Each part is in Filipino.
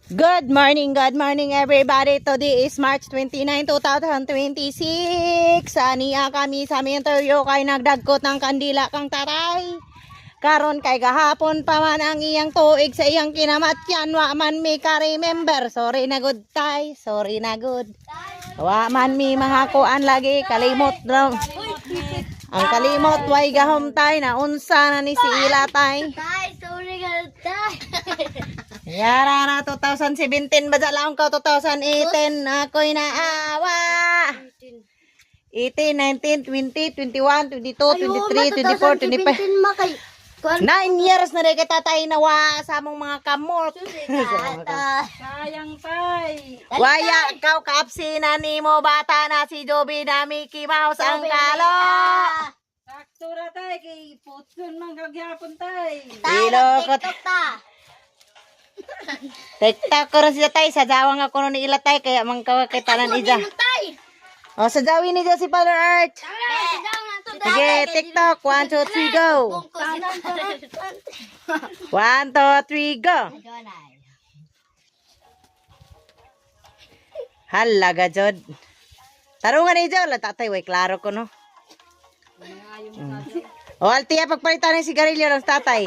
Good morning everybody. Today is March 29, 2026. Aniya kami sa interview kay nagdagkot ng kandila kang taray. Karon kay gahapon pa man ang iyang tuig sa iyang kinamatyan. Wa man mi ka-remember. Sorry na good tay. Sorry na good. Wa man mi mahakuan lagi. Kalimot lang. Ang kalimot way gahom tay na unsa na ni si ila tay. Tay, sorry ka tay. Yara na 2017 ba lang ko 2018 ako'y naawa. 18, 19, 20, 21, 22, 23, 24, 25. 9 years na rin katatay nawa sa among mga kamot. Sayang tay. Waya ikaw kaapsi na ni mo bata na si Joby na Mickey Mouse ang kalo. Sakto ra tay kay putson man gagyapon tay. Ilo ko. TikTok ta. TikTok ko rin siya tay. Sadawang ako ni ila tay kaya mangkawakitanan ija. Tay. O sadawin niya si Father Earth. Sige, TikTok. 1, 2, 3, go. 1, 2, 3, go. Halaga, Jod. Tarungan ni Jod. Tatay, way, klaro ko, no? O, Altia, pagpalitan ng sigarilyo ng tatay.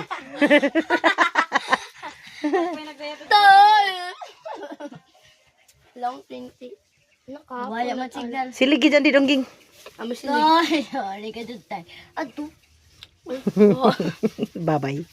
Tay. Long 20. Wala man signal. Siligi dyan di dongging. Amo sila. Ay, sorry ka dyan tay. Ato. Bye-bye.